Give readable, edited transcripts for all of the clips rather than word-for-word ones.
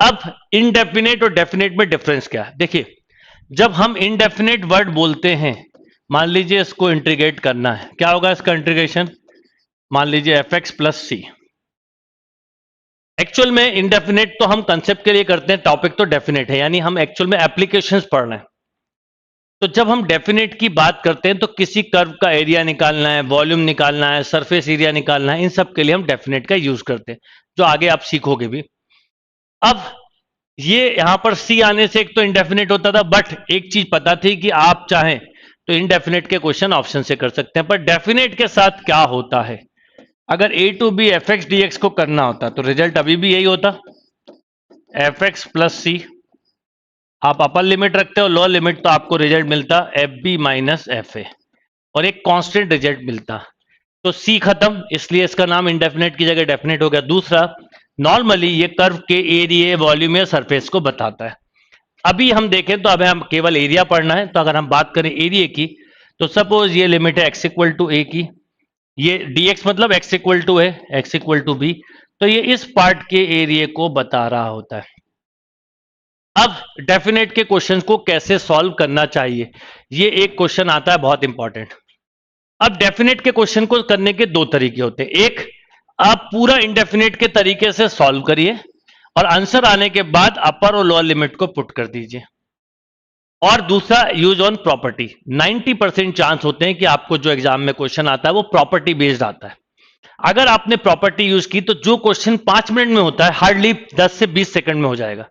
अब इनडेफिनेट और डेफिनेट में डिफरेंस क्या है? देखिए, जब हम इनडेफिनेट वर्ड बोलते हैं, मान लीजिए इसको इंटीग्रेट करना है, क्या होगा इसका इंटीग्रेशन? मान लीजिए एफ एक्स प्लस सी। एक्चुअल में इनडेफिनेट तो हम कंसेप्ट के लिए करते हैं, टॉपिक तो डेफिनेट है, यानी हम एक्चुअल में एप्लीकेशंस पढ़ रहे हैं। तो जब हम डेफिनेट की बात करते हैं तो किसी कर्व का एरिया निकालना है, वॉल्यूम निकालना है, सरफेस एरिया निकालना है, इन सब के लिए हम डेफिनेट का यूज करते हैं, जो आगे आप सीखोगे भी। अब ये यहां पर सी आने से एक तो इंडेफिनेट होता था, बट एक चीज पता थी कि आप चाहें तो इनडेफिनेट के क्वेश्चन ऑप्शन से कर सकते हैं, पर डेफिनेट के साथ क्या होता है, अगर a to B F x D x को करना होता तो रिजल्ट अभी भी यही होता, एफ एक्स प्लस सी। आप अपर लिमिट रखते हो, लोअर लिमिट, तो आपको रिजल्ट मिलता F B minus F A, और एक कांस्टेंट रिजल्ट मिलता। तो सी खत्म, इसलिए इसका नाम इंडेफिनेट की जगह डेफिनेट हो गया। दूसरा, नॉर्मली ये कर्व के एरिया, वॉल्यूम या सरफेस को बताता है। अभी हम देखें तो अब हम केवल एरिया पढ़ना है, तो अगर हम बात करें एरिया की, तो सपोज ये लिमिट है एक्स इक्वल टू ए की, ये dx मतलब x इक्वल टू है, x इक्वल टू बी, तो ये इस पार्ट के एरिया को बता रहा होता है। अब डेफिनेट के क्वेश्चन को कैसे सॉल्व करना चाहिए, ये एक क्वेश्चन आता है बहुत इंपॉर्टेंट। अब डेफिनेट के क्वेश्चन को करने के दो तरीके होते हैं, एक आप पूरा इंडेफिनेट के तरीके से सॉल्व करिए और आंसर आने के बाद अपर और लोअर लिमिट को पुट कर दीजिए, और दूसरा यूज ऑन प्रॉपर्टी। 90% चांस होते हैं कि आपको जो एग्जाम में क्वेश्चन आता है वो प्रॉपर्टी बेस्ड आता है। अगर आपने प्रॉपर्टी यूज की तो जो क्वेश्चन 5 मिनट में होता है हार्डली 10 से 20 सेकंड में हो जाएगा।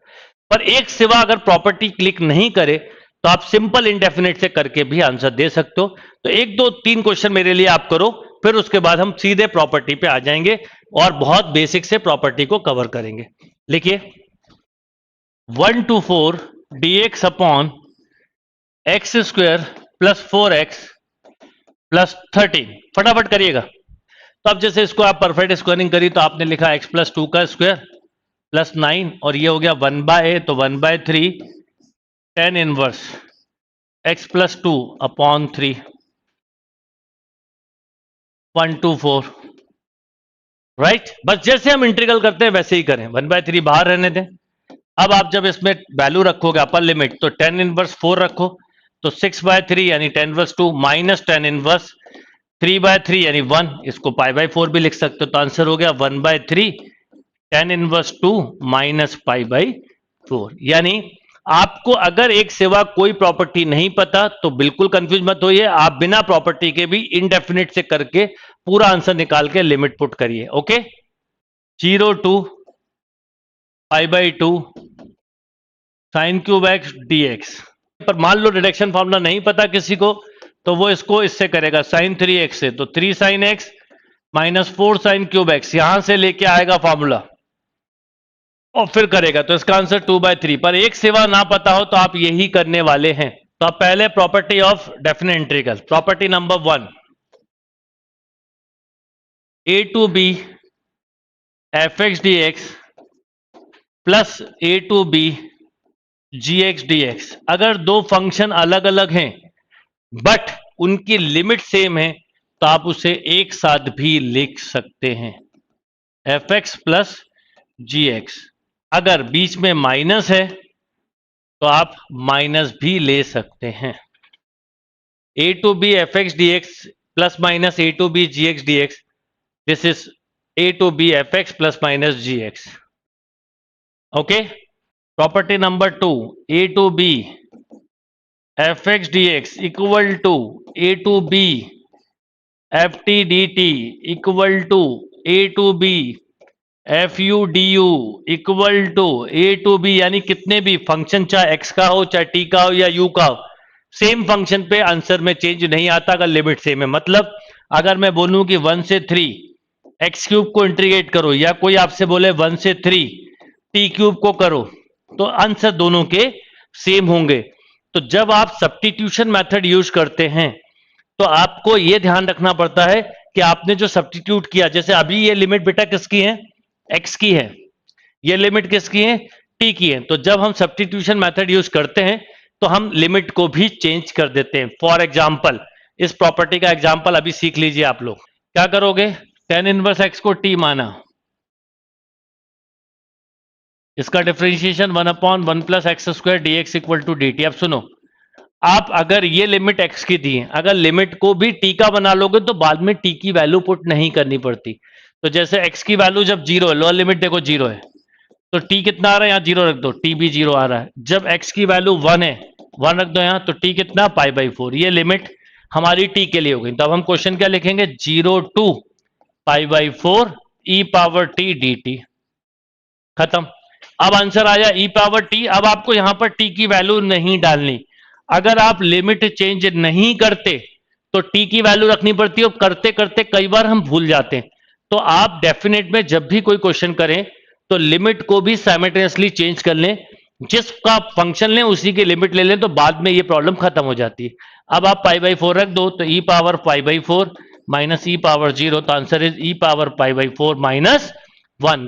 पर एक सिवा अगर प्रॉपर्टी क्लिक नहीं करे तो आप सिंपल इंडेफिनेट से करके भी आंसर दे सकते हो। तो एक दो तीन क्वेश्चन मेरे लिए आप करो, फिर उसके बाद हम सीधे प्रॉपर्टी पे आ जाएंगे और बहुत बेसिक से प्रॉपर्टी को कवर करेंगे। लिखिए, 1 to 4 dx upon x square plus 4x plus 13, फटाफट करिएगा। तो अब जैसे इसको आप परफेक्ट स्क्वायरिंग करी तो आपने लिखा x प्लस 2 का स्क्वायर प्लस 9, और ये हो गया 1/a, तो 1/3 tan inverse x plus 2 upon 3, 1 to 4, right. बस जैसे हम इंटीग्रल करते हैं वैसे ही करें, 1/3 बाहर रहने दें। अब आप जब इसमें वैल्यू रखोगे अपर लिमिट, तो tan इनवर्स 4 रखो, तो 6/3 यानी tan inverse 2 minus tan inverse 3/3 यानी 1, इसको π/4 भी लिख सकते हो, तो आंसर हो गया 1/3 tan इनवर्स 2 माइनस π/4। यानी आपको अगर एक सिवा कोई प्रॉपर्टी नहीं पता तो बिल्कुल कंफ्यूज मत होइए, आप बिना प्रॉपर्टी के भी इनडेफिनेट से करके पूरा आंसर निकाल के लिमिट पुट करिए। Okay, 0 to π/2 sine cube x dx। पर मान लो रिडक्शन फॉर्मूला नहीं पता किसी को, तो वो इसको इससे करेगा साइन 3x से, तो 3 sine x minus 4 sign cube x, यहां से लेके आएगा फॉर्मूला और फिर करेगा, तो इसका आंसर 2/3। पर एक सिवा ना पता हो तो आप यही करने वाले हैं। तो आप पहले property of definite integral, property number 1, a to B F x D x plus a to B ji x D X. अगर दो फंक्शन अलग अलग हैं बट उनकी लिमिट सेम है तो आप उसे एक साथ भी लिख सकते हैं, एफ एक्स प्लस जी एक्स। अगर बीच में माइनस है तो आप माइनस भी ले सकते हैं। A to B F x D x plus minus a to B ji x D x, this is a to B F x plus minus g x. Okay, property number 2, a to B F x D x equal to a to B f t d t equal to a to B f u d u equal to a to b, यानी कितने भी function, चाहे x का हो चाहे T का हो या यू का हो, सेम फंक्शन पे आंसर में चेंज नहीं आता अगर लिमिट सेम है। मतलब अगर मैं बोलूं कि 1 से 3 एक्स क्यूब को इंटीग्रेट करो, या कोई आपसे बोले 1 से 3 टी क्यूब को करो, तो आंसर दोनों के सेम होंगे। तो जब आप सब्स्टिट्यूशन मेथड यूज करते हैं तो आपको यह ध्यान रखना पड़ता है कि आपने जो सब्स्टिट्यूट किया, जैसे अभी ये लिमिट बेटा किसकी है, एक्स की है, ये लिमिट किसकी है, टी की है। तो जब हम सब्स्टिट्यूशन मेथड यूज करते हैं तो हम लिमिट को भी चेंज कर देते हैं। फॉर एग्जांपल, इस प्रॉपर्टी का एग्जांपल अभी सीख लीजिए आप लोग। क्या करोगे, tan इनवर्स एक्स को टी माना, इसका डिफरेंशिएशन 1/1 + x² dx = dt। अब सुनो, आप अगर ये लिमिट x की दी है, अगर लिमिट को भी t का बना लोगे तो बाद में t की वैल्यू पुट नहीं करनी पड़ती। तो जैसे x की वैल्यू जब 0 है, लोअर लिमिट देखो 0 है, तो t कितना आ रहा है, यहाँ 0 रख दो, t भी 0 आ रहा है। जब x की वैल्यू 1 है, 1 रख दो यहाँ, तो t कितना, π/4। ये लिमिट हमारी t के लिए हो गई। तो अब हम क्वेश्चन क्या लिखेंगे, 0 to π/4 e⁻t dt। खत्म। अब आंसर आया e⁻t। अब आपको यहां पर t की वैल्यू नहीं डालनी। अगर आप लिमिट चेंज नहीं करते तो t की वैल्यू रखनी पड़ती है, और करते करते कई बार हम भूल जाते हैं। तो आप डेफिनेट में जब भी कोई क्वेश्चन करें तो लिमिट को भी साइमल्टेनियसली चेंज कर लें, जिसका फंक्शन लें उसी की लिमिट ले लें, तो बाद में ये प्रॉब्लम खत्म हो जाती है। अब आप π/4 रख दो, तो e⁻π/4 - e⁻0, तो आंसर इज e⁻π/4 - 1।